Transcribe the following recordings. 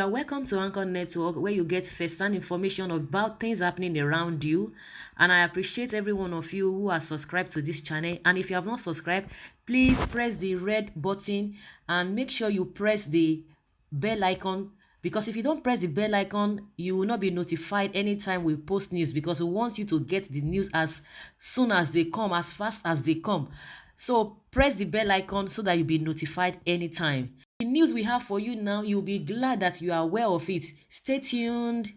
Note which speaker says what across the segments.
Speaker 1: are welcome to Anchor Network, where you get first-hand information about things happening around you. And I appreciate every one of you who are subscribed to this channel. And if you have not subscribed, please press the red button and make sure you press the bell icon, because if you don't press the bell icon, you will not be notified anytime we post news, because we want you to get the news as soon as they come, as fast as they come. So press the bell icon so that you'll be notified anytime. The news we have for you now, you'll be glad that you are aware of it. Stay tuned.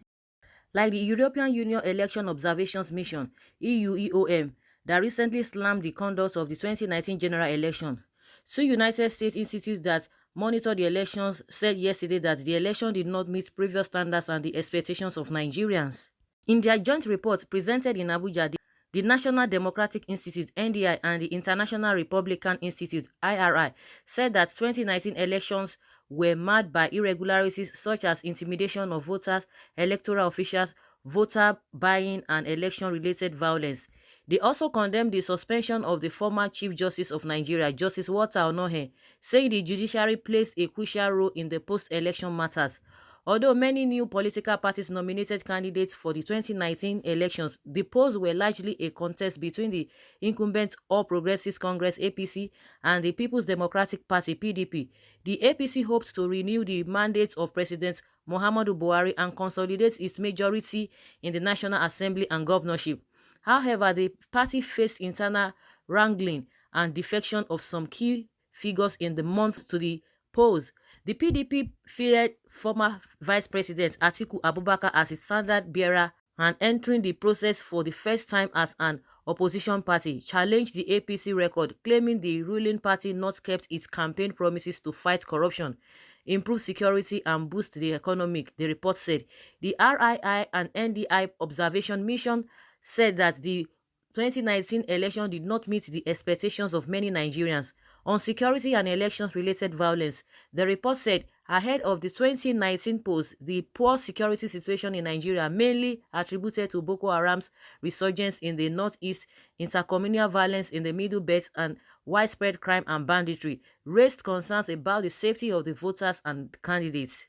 Speaker 1: Like the European Union Election Observations Mission, EU-EOM, that recently slammed the conduct of the 2019 general election. Two United States institutes that monitor the elections said yesterday that the election did not meet previous standards and the expectations of Nigerians. In their joint report presented in Abuja, the National Democratic Institute (NDI) and the International Republican Institute (IRI) said that 2019 elections were marred by irregularities such as intimidation of voters, electoral officials, voter buying, and election-related violence. They also condemned the suspension of the former Chief Justice of Nigeria, Justice Walter Onohe, saying the judiciary plays a crucial role in the post-election matters. Although many new political parties nominated candidates for the 2019 elections, the polls were largely a contest between the incumbent All Progressives Congress (APC) and the People's Democratic Party (PDP). The APC hoped to renew the mandate of President Muhammadu Buhari and consolidate its majority in the National Assembly and governorship. However, the party faced internal wrangling and defection of some key figures in the month to the polls. The PDP fired former Vice President Atiku Abubakar as its standard-bearer and, entering the process for the first time as an opposition party, challenged the APC record, claiming the ruling party not kept its campaign promises to fight corruption, improve security, and boost the economy, the report said. The RII and NDI observation mission said that the 2019 election did not meet the expectations of many Nigerians. On security and elections-related violence, the report said, ahead of the 2019 polls, the poor security situation in Nigeria, mainly attributed to Boko Haram's resurgence in the northeast, intercommunal violence in the Middle Belt, and widespread crime and banditry, raised concerns about the safety of the voters and candidates.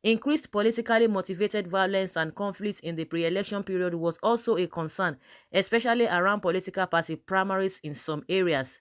Speaker 1: Increased politically motivated violence and conflicts in the pre-election period was also a concern, especially around political party primaries in some areas.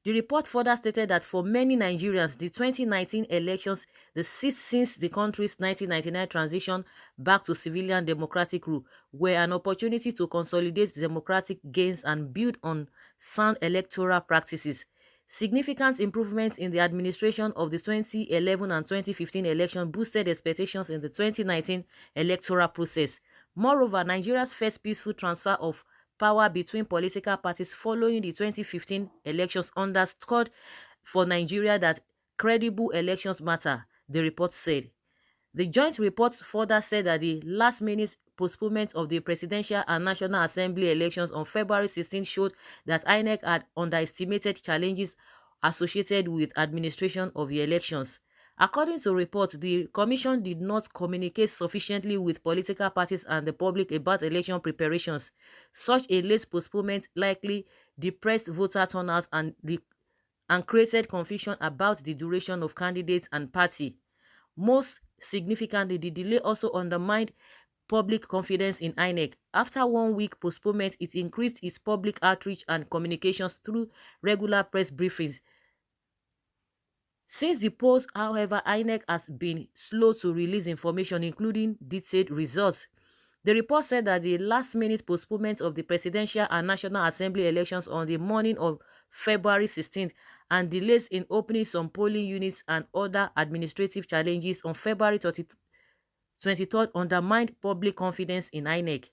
Speaker 1: The report further stated that for many Nigerians, the 2019 elections, the sixth since the country's 1999 transition back to civilian democratic rule, were an opportunity to consolidate democratic gains and build on sound electoral practices. Significant improvements in the administration of the 2011 and 2015 election boosted expectations in the 2019 electoral process. Moreover, Nigeria's first peaceful transfer of power between political parties following the 2015 elections underscored for Nigeria that credible elections matter, the report said. The joint report further said that the last-minute postponement of the presidential and National Assembly elections on February 16 showed that INEC had underestimated challenges associated with administration of the elections. According to reports, the Commission did not communicate sufficiently with political parties and the public about election preparations. Such a late postponement likely depressed voter turnout and created confusion about the duration of candidates and party. Most significantly, the delay also undermined public confidence in INEC. After 1 week postponement, it increased its public outreach and communications through regular press briefings. Since the polls, however, INEC has been slow to release information, including detailed results. The report said that the last-minute postponement of the presidential and National Assembly elections on the morning of February 16th and delays in opening some polling units and other administrative challenges on February 23rd undermined public confidence in INEC.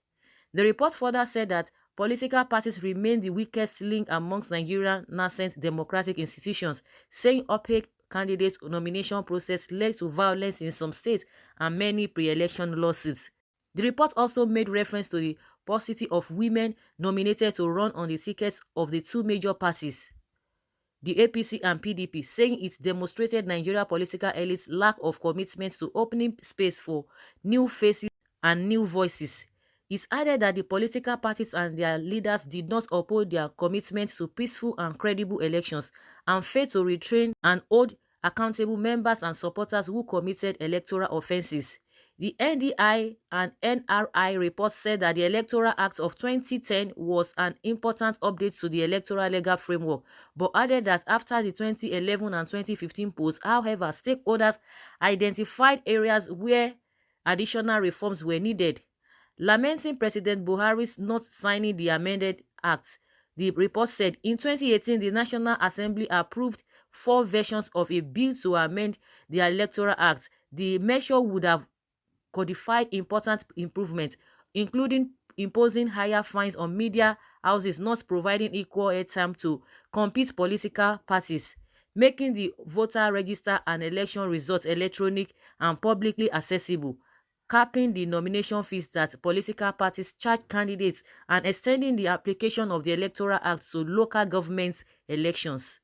Speaker 1: The report further said that political parties remain the weakest link amongst Nigerian nascent democratic institutions, saying opaque candidates' nomination process led to violence in some states and many pre-election lawsuits. The report also made reference to the paucity of women nominated to run on the tickets of the two major parties, the APC and PDP, saying it demonstrated Nigeria political elites' lack of commitment to opening space for new faces and new voices. It added that the political parties and their leaders did not uphold their commitment to peaceful and credible elections and failed to retrain and hold accountable members and supporters who committed electoral offences. The NDI and NRI report said that the Electoral Act of 2010 was an important update to the electoral legal framework, but added that after the 2011 and 2015 polls, however, stakeholders identified areas where additional reforms were needed. Lamenting President Buhari's not signing the amended act, the report said in 2018 the National Assembly approved 4 versions of a bill to amend the Electoral Act. The measure would have codified important improvements, including imposing higher fines on media houses not providing equal airtime to compete political parties, making the voter register and election results electronic and publicly accessible, capping the nomination fees that political parties charge candidates, and extending the application of the Electoral Act to local government elections.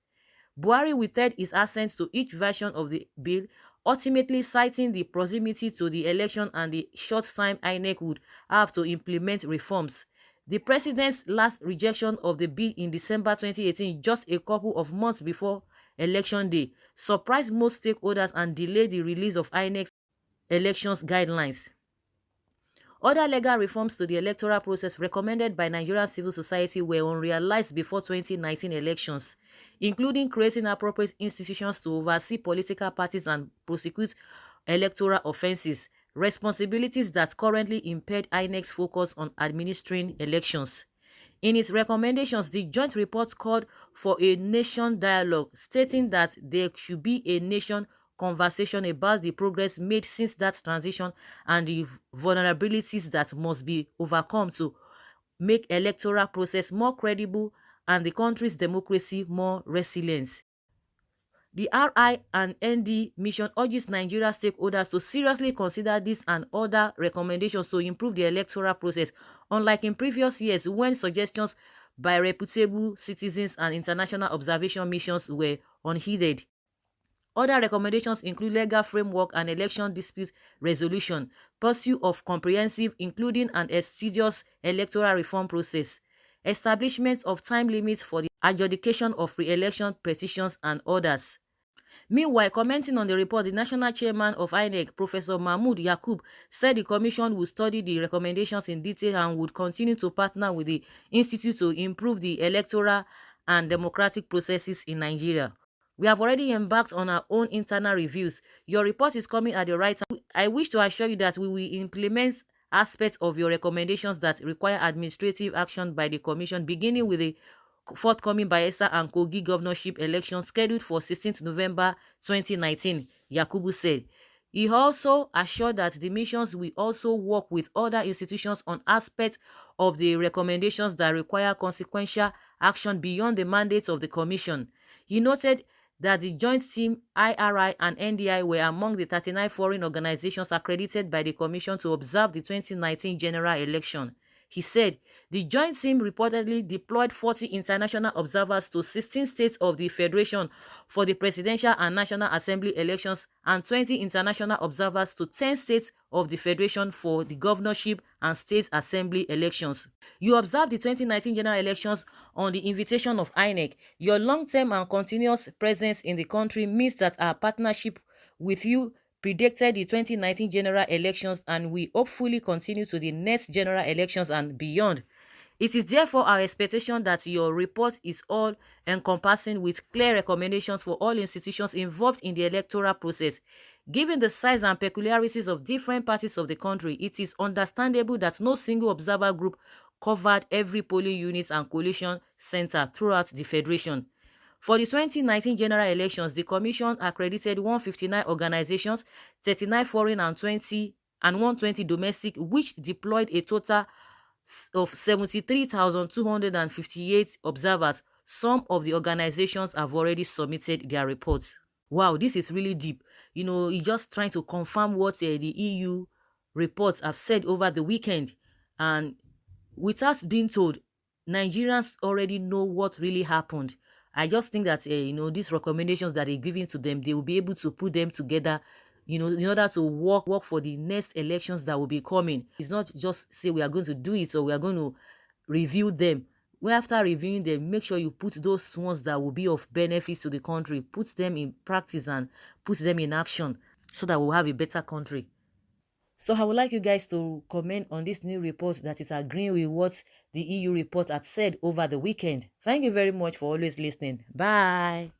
Speaker 1: Buhari withheld his assent to each version of the bill, ultimately citing the proximity to the election and the short time INEC would have to implement reforms. The president's last rejection of the bill in December 2018, just a couple of months before Election Day, surprised most stakeholders and delayed the release of INEC's elections guidelines. Other legal reforms to the electoral process recommended by Nigerian civil society were unrealized before 2019 elections, including creating appropriate institutions to oversee political parties and prosecute electoral offences, responsibilities that currently impede INEC's focus on administering elections. In its recommendations, the joint report called for a nation dialogue, stating that there should be a nation conversation about the progress made since that transition and the vulnerabilities that must be overcome to make electoral process more credible and the country's democracy more resilient. The RI and ND mission urges Nigeria stakeholders to seriously consider this and other recommendations to improve the electoral process, unlike in previous years when suggestions by reputable citizens and international observation missions were unheeded. Other recommendations include legal framework and election dispute resolution, pursuit of comprehensive, including an expeditious electoral reform process, establishment of time limits for the adjudication of pre-election petitions, and others. Meanwhile, commenting on the report, the national chairman of INEC, Professor Mahmood Yakub, said the commission would study the recommendations in detail and would continue to partner with the institute to improve the electoral and democratic processes in Nigeria. We have already embarked on our own internal reviews. Your report is coming at the right time. I wish to assure you that we will implement aspects of your recommendations that require administrative action by the commission, beginning with the forthcoming Bayelsa and Kogi governorship elections scheduled for 16th November 2019, Yakubu said. He also assured that the missions will also work with other institutions on aspects of the recommendations that require consequential action beyond the mandate of the commission. He noted that the joint team IRI and NDI were among the 39 foreign organizations accredited by the commission to observe the 2019 general election. He said the joint team reportedly deployed 40 international observers to 16 states of the Federation for the presidential and National Assembly elections and 20 international observers to 10 states of the Federation for the governorship and state assembly elections. You observed the 2019 general elections on the invitation of INEC. Your long-term and continuous presence in the country means that our partnership with you predicted the 2019 general elections and we hopefully continue to the next general elections and beyond. It is therefore our expectation that your report is all-encompassing with clear recommendations for all institutions involved in the electoral process. Given the size and peculiarities of different parts of the country, it is understandable that no single observer group covered every polling unit and collation center throughout the Federation. For the 2019 general elections, the commission accredited 159 organizations, 39 foreign and 120 domestic, which deployed a total of 73,258 observers. Some of the organizations have already submitted their reports. Wow, this is really deep. He's just trying to confirm what the EU reports have said over the weekend. And with us being told, Nigerians already know what really happened. I just think that, these recommendations that they're giving to them, they will be able to put them together, in order to work for the next elections that will be coming. It's not just say we are going to do it or we are going to review them. Well, after reviewing them, make sure you put those ones that will be of benefit to the country, put them in practice and put them in action so that we'll have a better country. So I would like you guys to comment on this new report that is agreeing with what the EU report had said over the weekend. Thank you very much for always listening. Bye.